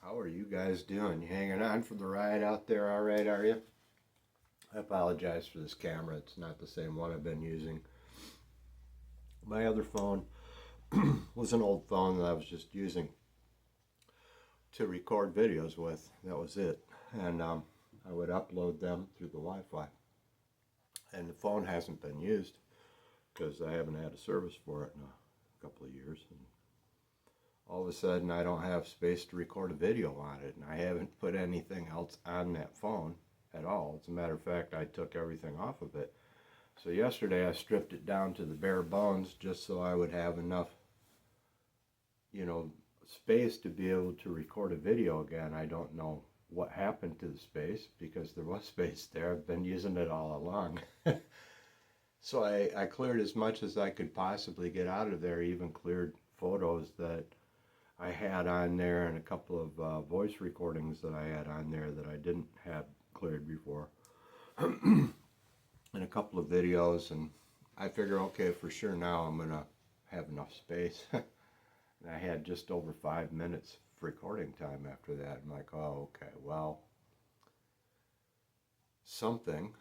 How are you guys doing? You hanging on for the ride out there all right, are you? I apologize for this camera. It's not the same one I've been using. My other phone was an old phone that I was just using to record videos with. That was it. And I would upload them through the Wi-Fi. And the phone hasn't been used because I haven't had a service for it in a couple of years. And all of a sudden I don't have space to record a video on it, and I haven't put anything else on that phone at all. As a matter of fact, I took everything off of it. So yesterday I stripped it down to the bare bones just so I would have enough, space to be able to record a video again. I don't know what happened to the space because there was space there. I've been using it all along. So I cleared as much as I could possibly get out of there, even cleared photos that I had on there and a couple of voice recordings that I had on there that I didn't have cleared before. And a couple of videos, and I figure, okay, for sure now I'm going to have enough space. And I had just over 5 minutes of recording time after that. I'm like, oh, okay, well, something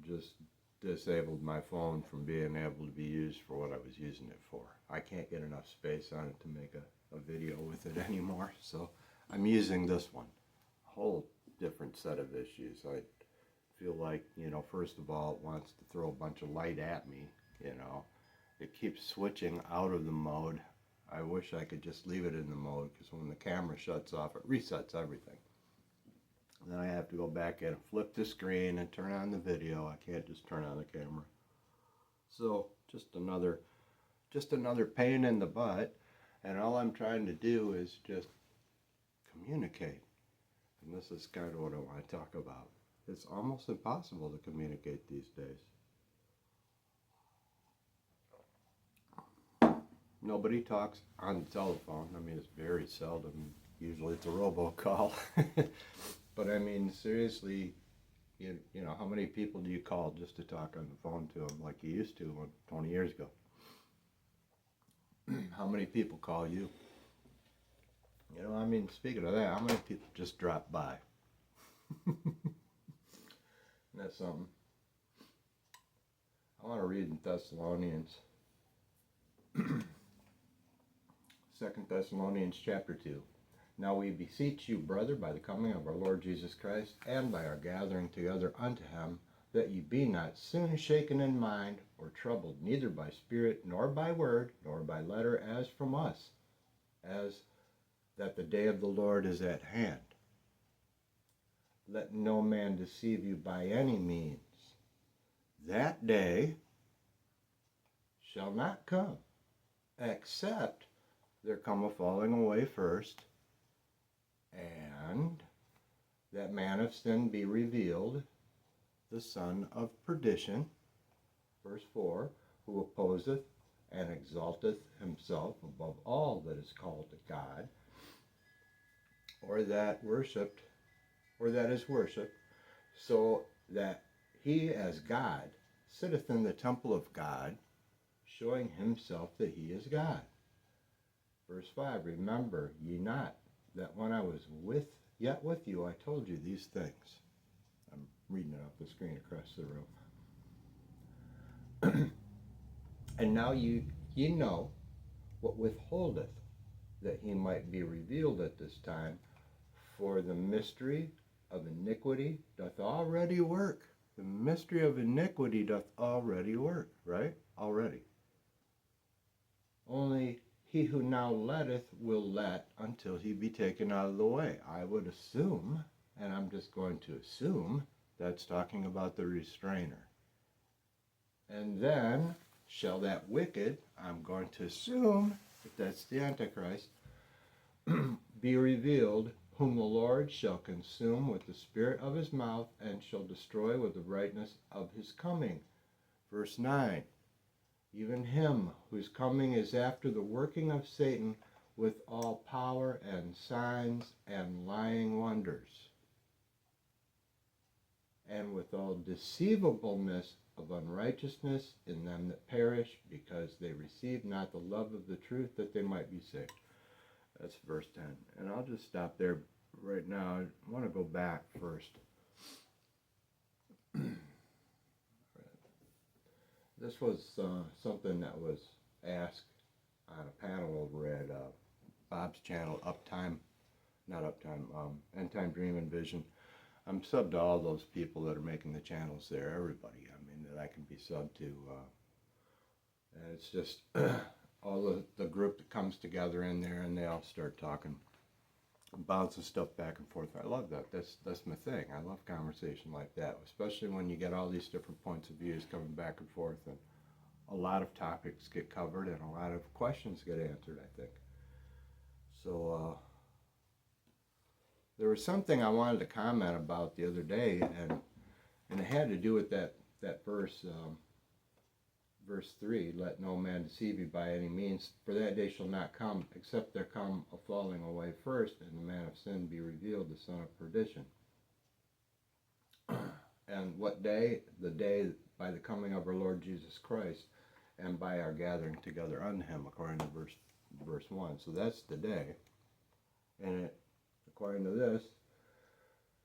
just disabled my phone from being able to be used for what I was using it for. I can't get enough space on it to make a video with it anymore, so I'm using this one. A whole different set of issues. I feel like, first of all, it wants to throw a bunch of light at me, It keeps switching out of the mode. I wish I could just leave it in the mode, because when the camera shuts off, it resets everything. And then I have to go back in and flip the screen and turn on the video. I can't just turn on the camera. So just another pain in the butt. And all I'm trying to do is just communicate. And this is kind of what I want to talk about. It's almost impossible to communicate these days. Nobody talks on the telephone. I mean, it's very seldom. Usually it's a robocall. But I mean, seriously, how many people do you call just to talk on the phone to them like you used to 20 years ago? How many people call you? Speaking of that, how many people just drop by? That's something. I want to read in Thessalonians. 2 Thessalonians chapter 2. Now we beseech you, brother, by the coming of our Lord Jesus Christ, and by our gathering together unto him, that ye be not soon shaken in mind, or troubled, neither by spirit, nor by word, nor by letter, as from us, as that the day of the Lord is at hand. Let no man deceive you by any means. That day shall not come, except there come a falling away first, and that man of sin be revealed, the son of perdition, verse 4, who opposeth and exalteth himself above all that is called God, or that is worshipped, so that he as God sitteth in the temple of God, showing himself that he is God. Verse 5, remember ye not that when I was yet with you, I told you these things. I'm reading it off the screen across the room. And now ye know what withholdeth, that he might be revealed at this time, for the mystery of iniquity doth already work. The mystery of iniquity doth already work, right? Already. Only he who now letteth will let until he be taken out of the way. I would assume, and I'm just going to assume, that's talking about the restrainer. And then shall that wicked, I'm going to assume that that's the Antichrist, be revealed, whom the Lord shall consume with the spirit of his mouth, and shall destroy with the brightness of his coming. Verse 9. Even him whose coming is after the working of Satan with all power and signs and lying wonders, and with all deceivableness of unrighteousness in them that perish, because they receive not the love of the truth, that they might be saved. That's verse 10. And I'll just stop there right now, I want to go back first. This was something that was asked on a panel over at Bob's channel, End Time Dream and Vision. I'm subbed to all those people that are making the channels there, everybody, I mean, that I can be subbed to. And it's just all the group that comes together in there, and they all start talking, bouncing stuff back and forth. I love that. That's my thing. I love conversation like that, especially when you get all these different points of views coming back and forth, and a lot of topics get covered and a lot of questions get answered, I think. So there was something I wanted to comment about the other day, and it had to do with that verse, verse 3, let no man deceive you by any means, for that day shall not come, except there come a falling away first, and the man of sin be revealed, the son of perdition. And what day? The day by the coming of our Lord Jesus Christ, and by our gathering together unto him, according to verse 1. So that's the day. And according to this,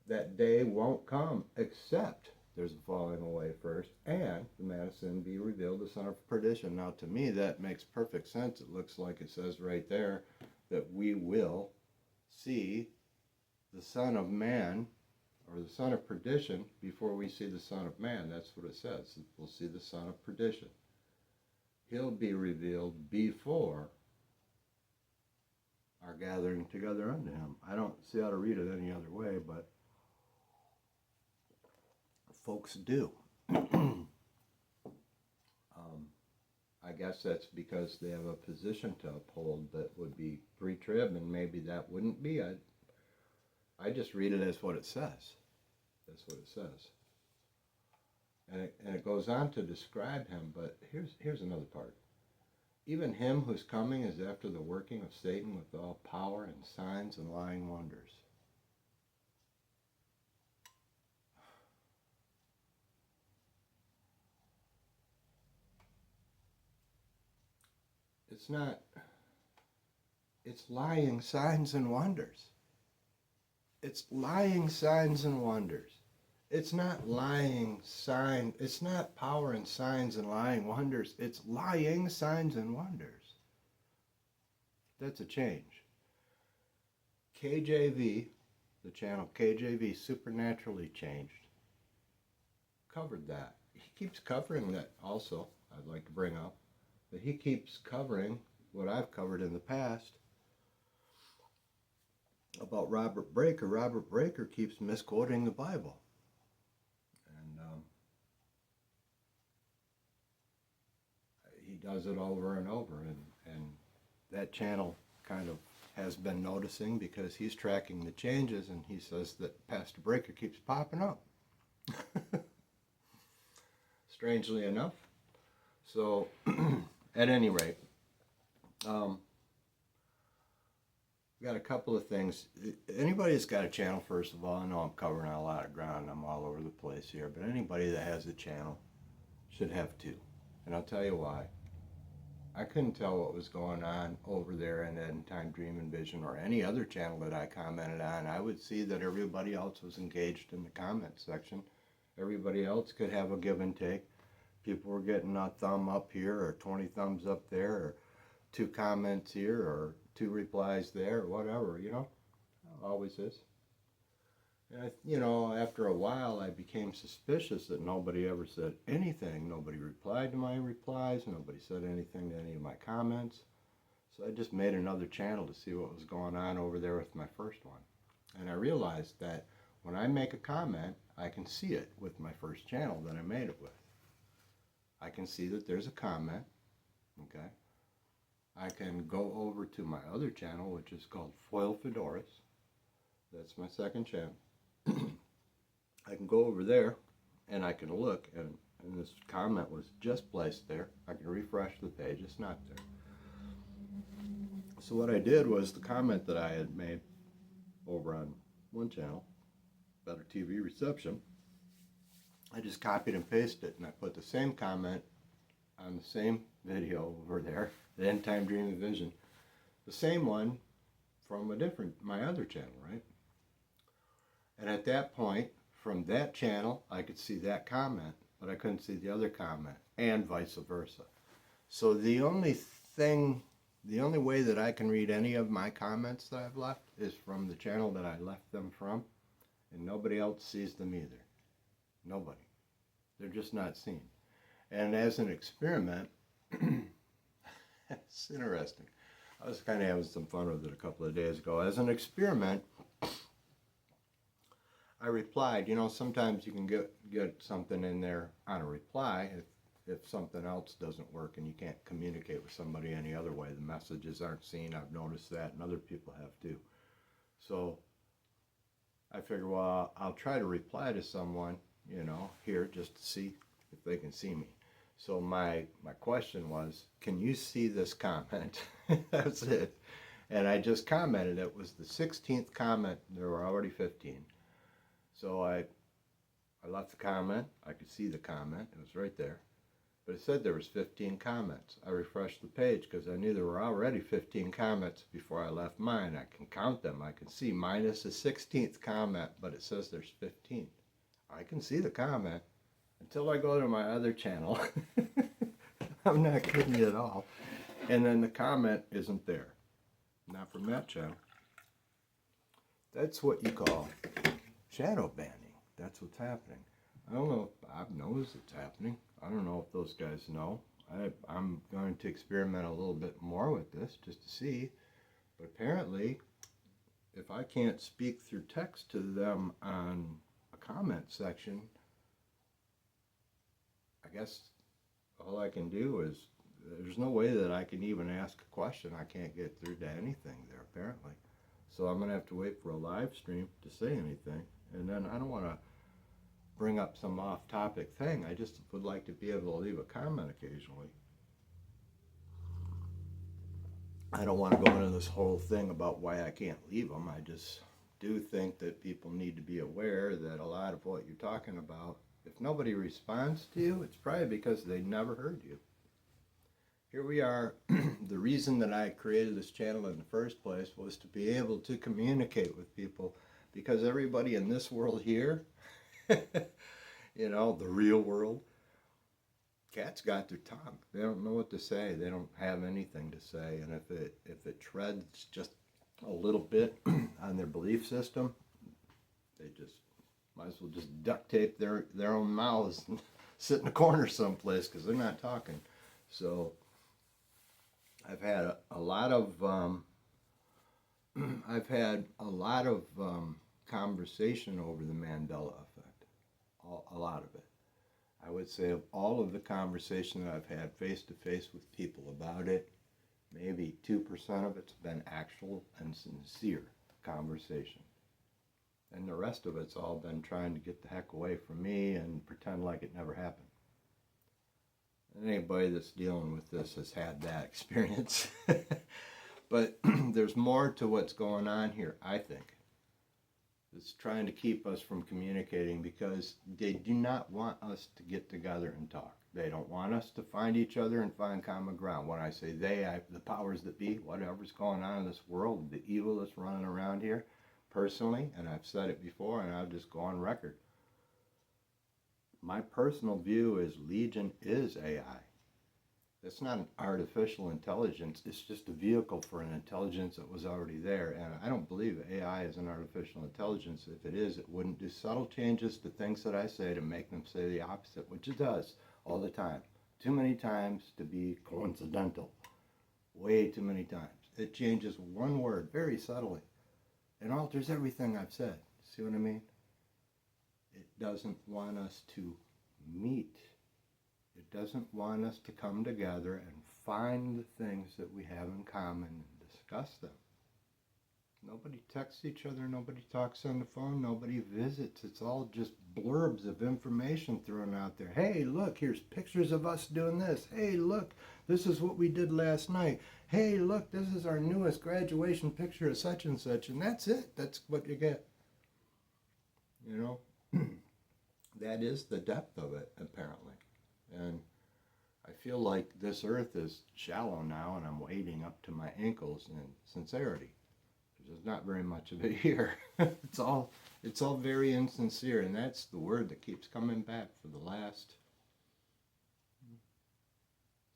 that day won't come except there's a falling away first, and the man of sin be revealed, the son of perdition. Now, to me, that makes perfect sense. It looks like it says right there that we will see the Son of Man, or the son of perdition, before we see the Son of Man. That's what it says. We'll see the son of perdition. He'll be revealed before our gathering together unto him. I don't see how to read it any other way, but folks do. I guess that's because they have a position to uphold that would be pre-trib, and maybe that wouldn't be. I just read it as what it says. That's what it says. And it goes on to describe him, but here's another part. Even him whose coming is after the working of Satan with all power and signs and lying wonders. It's lying signs and wonders. It's lying signs and wonders. It's not it's not power and signs and lying wonders. It's lying signs and wonders. That's a change. KJV, the channel KJV, Supernaturally Changed, covered that. He keeps covering that also, I'd like to bring up. That he keeps covering what I've covered in the past about Robert Breaker. Robert Breaker keeps misquoting the Bible. And he does it over and over. And that channel kind of has been noticing, because he's tracking the changes, and he says that Pastor Breaker keeps popping up. Strangely enough. So, at any rate, we got a couple of things. Anybody that's got a channel, first of all, I know I'm covering a lot of ground. I'm all over the place here. But anybody that has a channel should have two. And I'll tell you why. I couldn't tell what was going on over there in End Time Dream and Vision, or any other channel that I commented on. I would see that everybody else was engaged in the comment section. Everybody else could have a give and take. People were getting a thumb up here, or 20 thumbs up there, or 2 comments here, or 2 replies there, or whatever, you know. Always is. And after a while, I became suspicious that nobody ever said anything. Nobody replied to my replies. Nobody said anything to any of my comments. So I just made another channel to see what was going on over there with my first one. And I realized that when I make a comment, I can see it with my first channel that I made it with. I can see that there's a comment, okay? I can go over to my other channel, which is called Foil Fedoras. That's my second channel. I can go over there, and I can look, and this comment was just placed there. I can refresh the page, it's not there. So what I did was, the comment that I had made over on one channel, Better TV Reception, I just copied and pasted it, and I put the same comment on the same video over there, the End Time Dream and Vision, the same one from my other channel, right? And at that point, from that channel, I could see that comment, but I couldn't see the other comment, and vice versa. So the only way that I can read any of my comments that I've left is from the channel that I left them from, and nobody else sees them either. Nobody. They're just not seen. And as an experiment, it's interesting. I was kind of having some fun with it a couple of days ago. As an experiment, I replied. You know, sometimes you can get something in there on a reply if something else doesn't work and you can't communicate with somebody any other way. The messages aren't seen. I've noticed that, and other people have too. So I figured, well, I'll try to reply to someone, you know, here just to see if they can see me. So my question was, can you see this comment? That's it. And I just commented. It was the 16th comment. There were already 15. So I left the comment. I could see the comment. It was right there. But it said there was 15 comments. I refreshed the page because I knew there were already 15 comments before I left mine. I can count them. I can see minus the 16th comment, but it says there's 15. I can see the comment until I go to my other channel. I'm not kidding you at all. And then the comment isn't there. Not from that channel. That's what you call shadow banning. That's what's happening. I don't know if Bob knows it's happening. I don't know if those guys know. I'm going to experiment a little bit more with this just to see. But apparently, if I can't speak through text to them on a comment section, I guess all I can do is, there's no way that I can even ask a question. I can't get through to anything there, apparently. So I'm going to have to wait for a live stream to say anything. And then I don't want to bring up some off-topic thing. I just would like to be able to leave a comment occasionally. I don't want to go into this whole thing about why I can't leave them. I just do think that people need to be aware that a lot of what you're talking about, if nobody responds to you, it's probably because they never heard you. Here we are. The reason that I created this channel in the first place was to be able to communicate with people, because everybody in this world here, you know, the real world, cats got their tongue. They don't know what to say. They don't have anything to say. And if it treads just a little bit on their belief system, they just might as well just duct tape their own mouths and sit in a corner someplace, because they're not talking. So I've had a lot of conversation over the Mandela effect, a lot of it. I would say of all of the conversation that I've had face-to-face with people about it, maybe 2% of it's been actual and sincere conversation. And the rest of it's all been trying to get the heck away from me and pretend like it never happened. And anybody that's dealing with this has had that experience. But there's more to what's going on here, I think. It's trying to keep us from communicating, because they do not want us to get together and talk. They don't want us to find each other and find common ground. When I say they, the powers that be, whatever's going on in this world, the evil that's running around here, personally, and I've said it before and I'll just go on record, my personal view is Legion is AI. It's not an artificial intelligence. It's just a vehicle for an intelligence that was already there. And I don't believe AI is an artificial intelligence. If it is, it wouldn't do subtle changes to things that I say to make them say the opposite, which it does all the time. Too many times to be coincidental. Way too many times. It changes one word very subtly and alters everything I've said. See what I mean? It doesn't want us to meet. It doesn't want us to come together and find the things that we have in common and discuss them. Nobody texts each other. Nobody talks on the phone. Nobody visits. It's all just blurbs of information thrown out there. Hey, look, here's pictures of us doing this. Hey, look, this is what we did last night. Hey, look, this is our newest graduation picture of such and such. And that's it. That's what you get. You know? That is the depth of it, apparently. And I feel like this earth is shallow now, and I'm wading up to my ankles in sincerity. There's not very much of it here. It's all very insincere, and that's the word that keeps coming back for the last,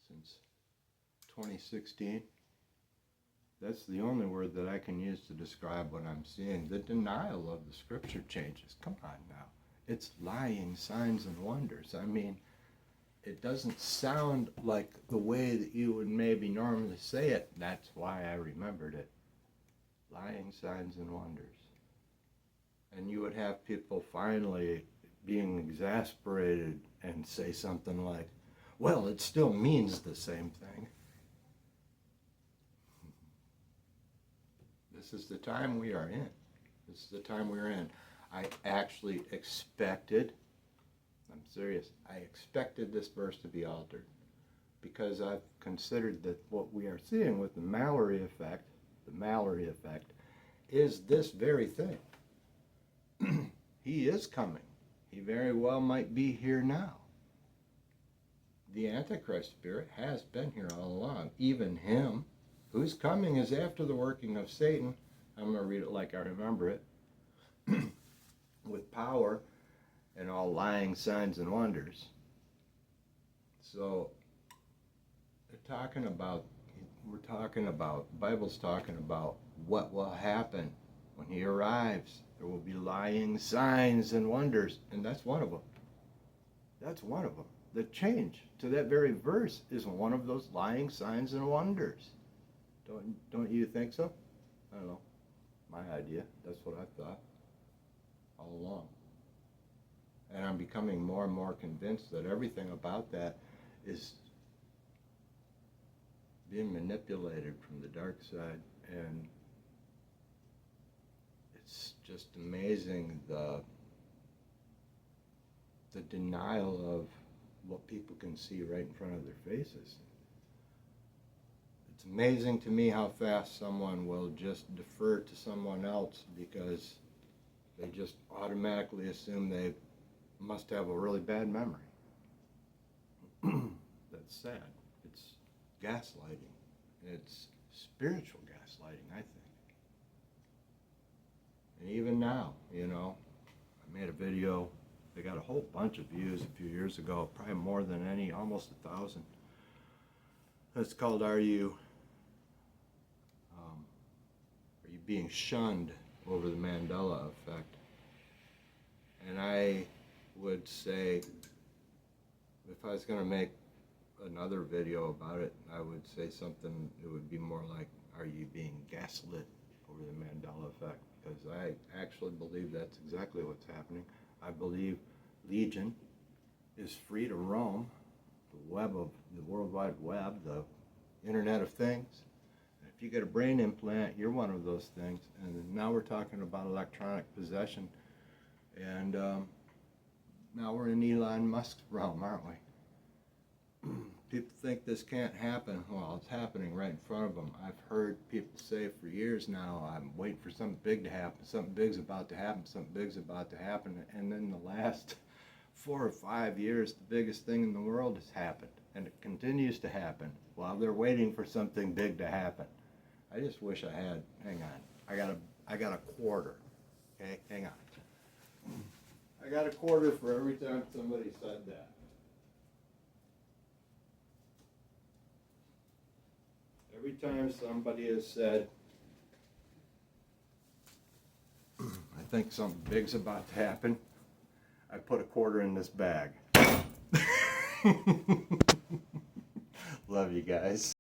since 2016. That's the only word that I can use to describe what I'm seeing. The denial of the scripture changes. Come on now. It's lying signs and wonders. I mean, it doesn't sound like the way that you would maybe normally say it. That's why I remembered it. Lying signs and wonders. And you would have people finally being exasperated and say something like, well, it still means the same thing. This is the time we are in. This is the time we're in. I actually expected, I'm serious, I expected this verse to be altered because I've considered that what we are seeing with the Mallory effect is this very thing. He is coming. He very well might be here now. The Antichrist spirit has been here all along. Even him, who's coming, is after the working of Satan. I'm going to read it like I remember it. With power and all lying signs and wonders. So, we're talking about, the Bible's talking about what will happen when he arrives. There will be lying signs and wonders, and that's one of them. That's one of them. The change to that very verse is one of those lying signs and wonders. Don't you think so? I don't know. My idea. That's what I thought all along. And I'm becoming more and more convinced that everything about that is being manipulated from the dark side, and it's just amazing the denial of what people can see right in front of their faces. It's amazing to me how fast someone will just defer to someone else because they just automatically assume they must have a really bad memory. That's sad. It's gaslighting. It's spiritual gaslighting, I think. And even now, you know, I made a video. They got a whole bunch of views a few years ago, probably more than any, almost 1,000. It's called Are You Being Shunned Over the Mandela Effect? And I would say, if I was going to make another video about it, I would say something, it would be more like, are you being gaslit over the Mandela Effect? Because I actually believe that's exactly what's happening. I believe Legion is free to roam the web of the World Wide Web, the Internet of Things. If you get a brain implant, you're one of those things. And now we're talking about electronic possession. And now we're in Elon Musk's realm, aren't we? People think this can't happen. Well, it's happening right in front of them. I've heard people say for years now, I'm waiting for something big to happen. Something big's about to happen. Something big's about to happen. And then the last 4 or 5 years, the biggest thing in the world has happened. And it continues to happen while they're waiting for something big to happen. I just wish I had, hang on, I got a quarter. Okay, hang on. I got a quarter for every time somebody said that. Every time somebody has said, I think something big's about to happen, I put a quarter in this bag. Love you guys.